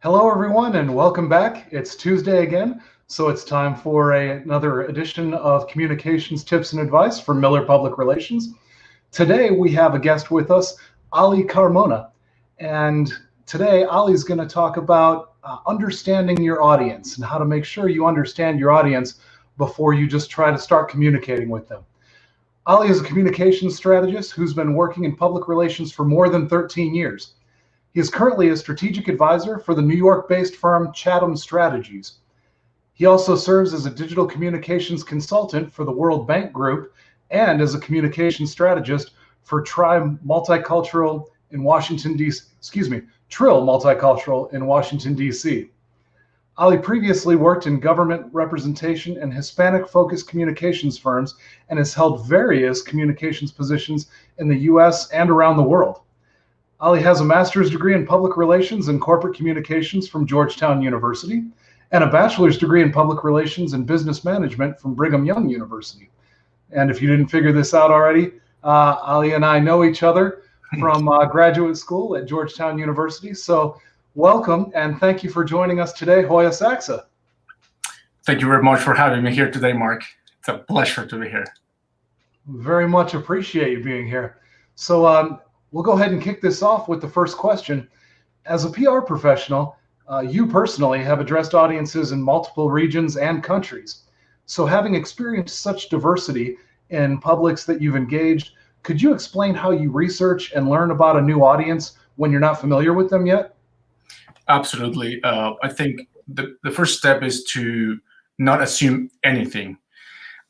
Hello, everyone, and welcome back. It's Tuesday again, so it's time for another edition of Communications Tips and Advice from Miller Public Relations. Today, we have a guest with us, Ali Carmona. And today, Ali's going to talk about understanding your audience and how to make sure you understand your audience before you just try to start communicating with them. Ali is a communications strategist who's been working in public relations for more than 13 years. He is currently a strategic advisor for the New York-based firm Chatham Strategies. He also serves as a digital communications consultant for the World Bank Group and as a communications strategist for Trill Multicultural in Washington, D.C. Ali previously worked in government representation and Hispanic-focused communications firms and has held various communications positions in the U.S. and around the world. Ali has a master's degree in public relations and corporate communications from Georgetown University and a bachelor's degree in public relations and business management from Brigham Young University. And if you didn't figure this out already, Ali and I know each other from graduate school at Georgetown University. So welcome, and thank you for joining us today, Hoya Saxa. Thank you very much for having me here today, Mark. It's a pleasure to be here. Very much appreciate you being here. So we'll go ahead and kick this off with the first question. As a PR professional, you personally have addressed audiences in multiple regions and countries. So having experienced such diversity in publics that you've engaged, could you explain how you research and learn about a new audience when you're not familiar with them yet? Absolutely. I think the first step is to not assume anything.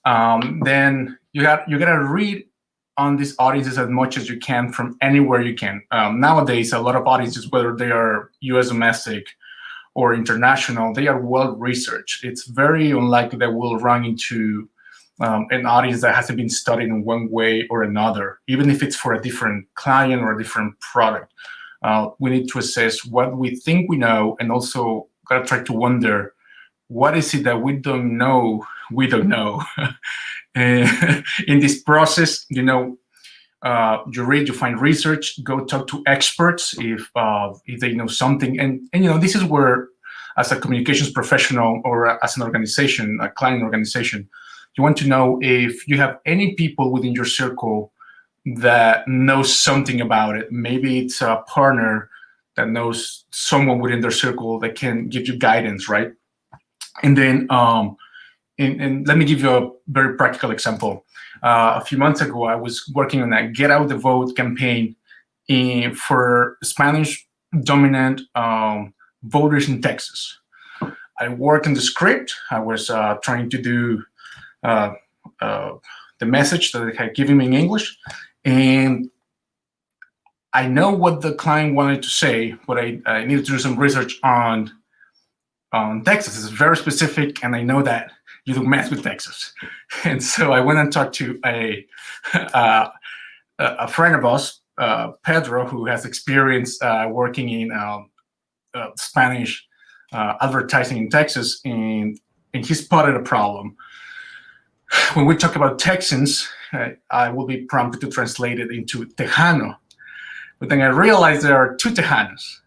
Then you gotta read on these audiences as much as you can from anywhere you can. Nowadays, a lot of audiences, whether they are US domestic or international, they are well researched. It's very unlikely that we'll run into an audience that hasn't been studied in one way or another, even if it's for a different client or a different product. We need to assess what we think we know, and also gotta try to wonder, what is it that we don't know we don't know? In this process, you read, you find research, go talk to experts if they know something, and this is where, as a communications professional or as an organization, a client organization, you want to know if you have any people within your circle that knows something about it. Maybe it's a partner that knows someone within their circle that can give you guidance, right? And then and let me give you a very practical example. A few months ago, I was working on a Get Out the Vote campaign for Spanish-dominant voters in Texas. I worked on the script. I was trying to do the message that they had given me in English, and I know what the client wanted to say, but I needed to do some research on Texas. It's very specific, and I know that you don't mess with Texas. And so I went and talked to a friend of us, Pedro, who has experience working in Spanish advertising in Texas, and he spotted a problem. When we talk about Texans, I will be prompted to translate it into Tejano. But then I realized there are two Tejanos,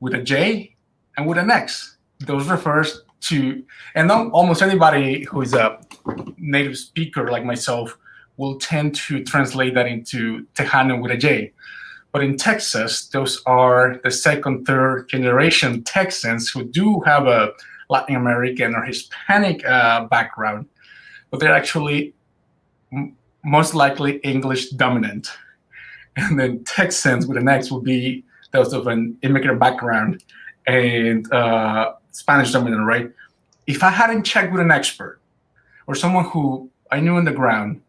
with a J and with an X. Those refers to, and almost anybody who is a native speaker like myself will tend to translate that into Tejano with a J. But in Texas, those are the second, third generation Texans who do have a Latin American or Hispanic background, but they're actually most likely English dominant. And then Texans with an X would be those of an immigrant background and Spanish dominant, right? If I hadn't checked with an expert or someone who I knew on the ground,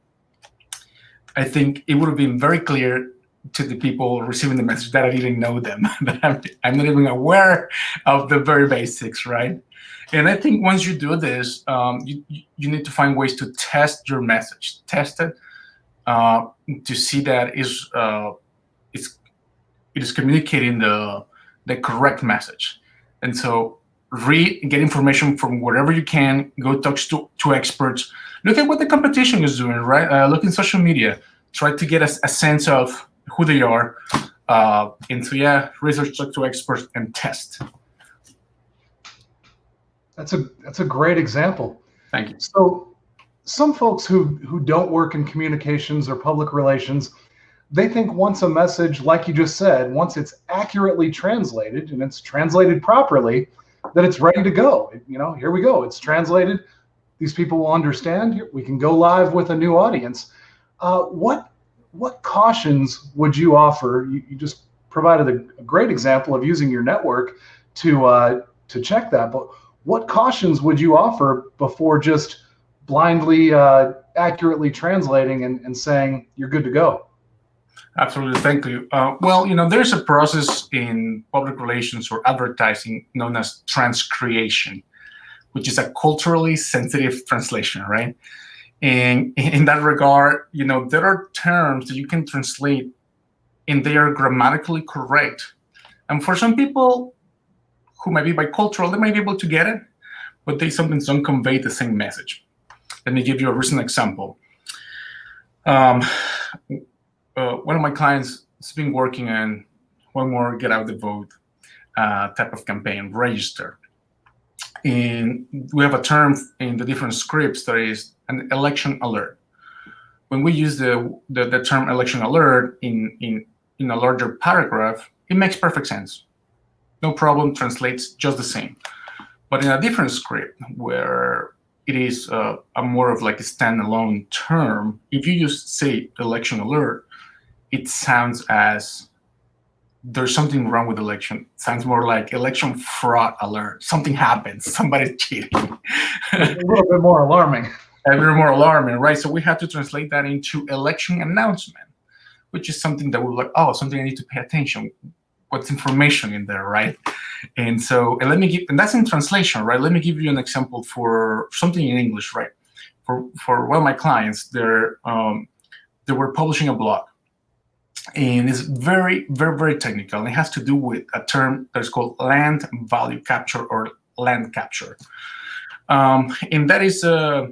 I think it would have been very clear to the people receiving the message that I didn't know them, that I'm not even aware of the very basics, right? And I think once you do this, you need to find ways to test your message, test it to see that it is communicating the correct message. And so read, get information from wherever you can, go talk to experts, look at what the competition is doing, right? Look in social media, try to get a sense of who they are. And so, yeah, research, talk to experts, and test. That's a great example. Thank you. So some folks who don't work in communications or public relations, they think once a message, like you just said, once it's accurately translated and it's translated properly, that it's ready to go. Here we go. It's translated. These people will understand. We can go live with a new audience. What cautions would you offer? You just provided a great example of using your network to check that. But what cautions would you offer before just blindly accurately translating and saying you're good to go? Absolutely, thank you. Well, there's a process in public relations or advertising known as transcreation, which is a culturally sensitive translation, right? And in that regard, there are terms that you can translate and they are grammatically correct. And for some people who might be bicultural, they might be able to get it, but they sometimes don't convey the same message. Let me give you a recent example. One of my clients has been working on one more get out the vote type of campaign, register. And we have a term in the different scripts that is an election alert. When we use the term election alert in a larger paragraph, it makes perfect sense. No problem, translates just the same. But in a different script where it is a more of like a standalone term, if you just say election alert, it sounds as there's something wrong with election. It sounds more like election fraud alert. Something happens. Somebody's cheating. A little bit more alarming. A little more alarming, right? So we have to translate that into election announcement, which is something that we're like, oh, something I need to pay attention. What's information in there, right? And that's in translation, right? Let me give you an example for something in English, right? For one of my clients, they were publishing a blog. And it's very, very, very technical. And it has to do with a term that's called land value capture or land capture. And that is a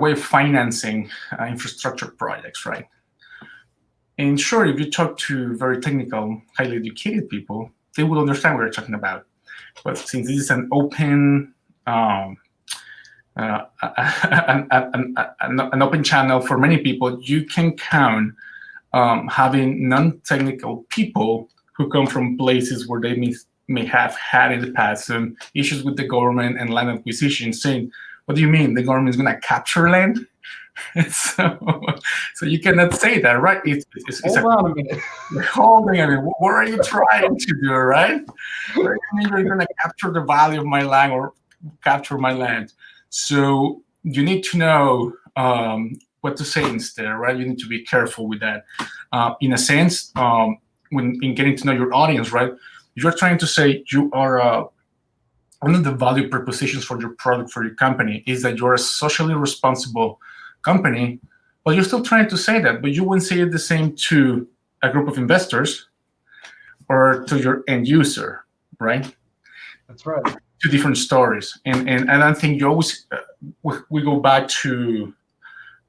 way of financing infrastructure projects, right? And sure, if you talk to very technical, highly educated people, they will understand what you're talking about. But since this is an open an open channel for many people, you can count having non-technical people who come from places where they may have had in the past some issues with the government and land acquisition, saying, what do you mean the government is going to capture land? So you cannot say that, right? Hold on a minute. Holding a minute. What are you trying to do, right? What do you mean you're going to capture the value of my land or capture my land? So you need to know what to say instead, right? You need to be careful with that. In a sense, when in getting to know your audience, right? You're trying to say you are one of the value propositions for your product, for your company, is that you're a socially responsible company, but you're still trying to say that, but you wouldn't say it the same to a group of investors or to your end user, right? That's right. Two different stories, and I think you always we go back to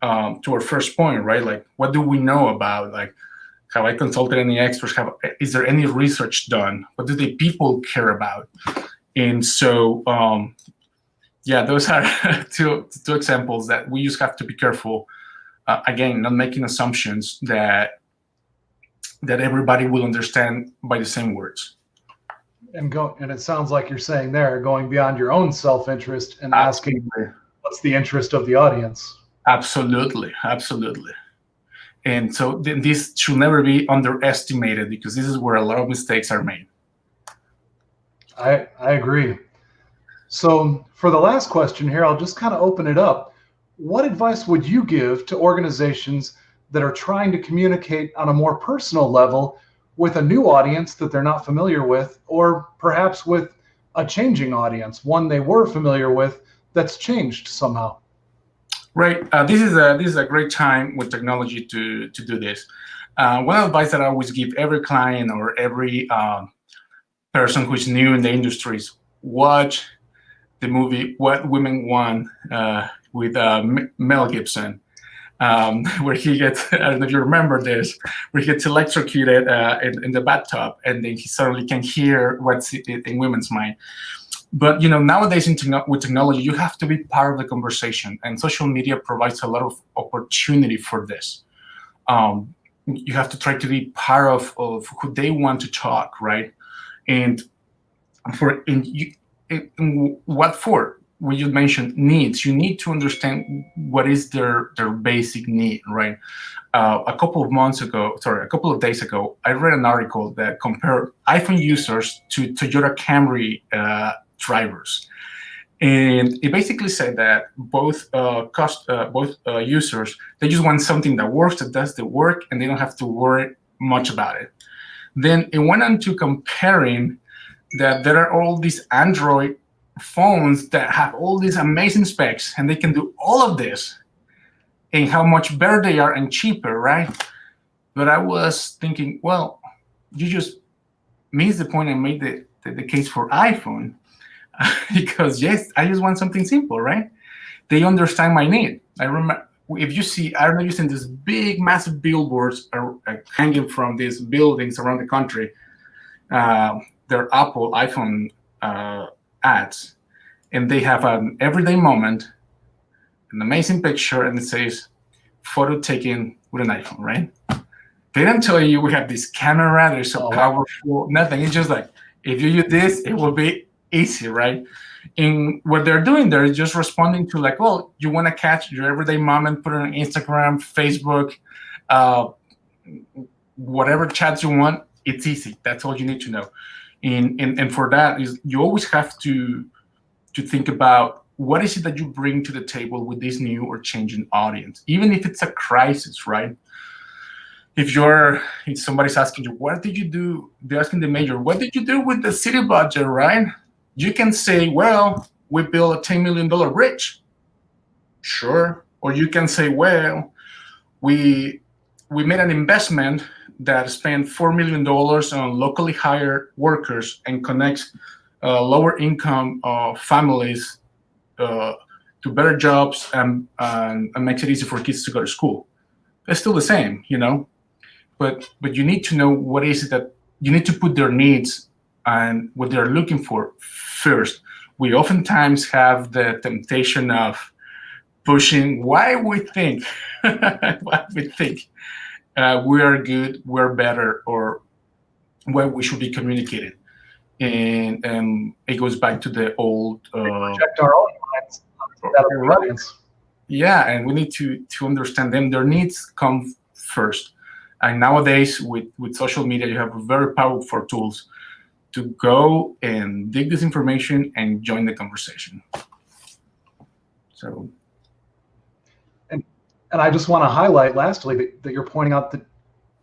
our first point, right? Like, what do we know about? Like, have I consulted any experts? Is there any research done? What do the people care about? And so, those are two examples that we just have to be careful. Again, not making assumptions that everybody will understand by the same words. And it sounds like you're saying there, going beyond your own self-interest and asking what's the interest of the audience. Absolutely. And so this should never be underestimated, because this is where a lot of mistakes are made. I agree. So for the last question here, I'll just kind of open it up. What advice would you give to organizations that are trying to communicate on a more personal level with a new audience that they're not familiar with, or perhaps with a changing audience, one they were familiar with that's changed somehow? Right. This is a great time with technology to do this. One advice that I always give every client or every person who's new in the industry is watch the movie What Women Want with Mel Gibson. where he gets, I don't know if you remember this, where he gets electrocuted in the bathtub, and then he suddenly can hear what's in women's mind. But nowadays with technology, you have to be part of the conversation, and social media provides a lot of opportunity for this. You have to try to be part of who they want to talk, right? And what for? When you mentioned needs, you need to understand what is their basic need, right? A couple of days ago, I read an article that compared iPhone users to Toyota Camry drivers, and it basically said that both users, they just want something that works, that does the work, and they don't have to worry much about it. Then it went on to comparing that there are all these Android phones that have all these amazing specs, and they can do all of this, and how much better they are and cheaper, right? But I was thinking, well, you just missed the point and made the case for iPhone. Because yes, I just want something simple, right? They understand my need. I remember, if you see, I don't know, you've seen these big, massive billboards hanging from these buildings around the country. They're Apple iPhone ads, and they have an everyday moment, an amazing picture, and it says photo taken with an iPhone, right? They don't tell you we have this camera, they're so powerful, nothing. It's just like, if you use this, it will be easy, right? And what they're doing, they're just responding to like, well, you want to catch your everyday moment, put it on Instagram, Facebook, whatever chats you want, it's easy. That's all you need to know. And for that, is you always have to think about what is it that you bring to the table with this new or changing audience, even if it's a crisis, right? If somebody's asking you, what did you do? They're asking the mayor, what did you do with the city budget, right? You can say, well, we built a $10 million bridge. Sure. Or you can say, well, we made an investment that spent $4 million on locally hired workers and connects lower income families to better jobs and makes it easy for kids to go to school. It's still the same, but you need to know what is it that you need to put their needs and what they're looking for first. We oftentimes have the temptation of pushing why we think we are good, we're better, or why we should be communicated. And it goes back to the old project our own minds onto that of the audience. Yeah, and we need to understand them. Their needs come first. And nowadays, with social media, you have very powerful tools to go and dig this information and join the conversation. So, and I just want to highlight lastly that you're pointing out that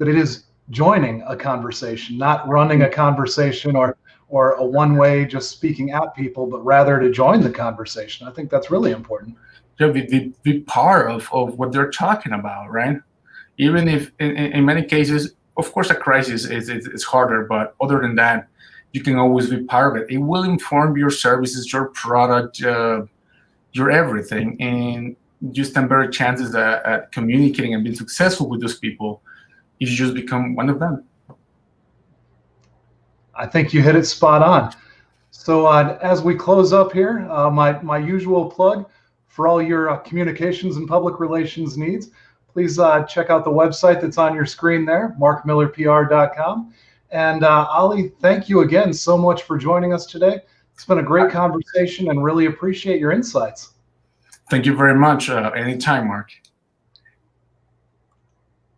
it is joining a conversation, not running a conversation or a one-way just speaking at people, but rather to join the conversation. I think that's really important. Yeah, be part of what they're talking about, right? Even if in many cases, of course, a crisis is harder, but other than that, you can always be part of it. It will inform your services, your product, your everything, and you stand better chances at communicating and being successful with those people if you just become one of them. I think you hit it spot on. So as we close up here, my usual plug for all your communications and public relations needs, please check out the website that's on your screen there, markmillerpr.com. And Ali, thank you again so much for joining us today. It's been a great conversation and really appreciate your insights. Thank you very much. Anytime, Mark.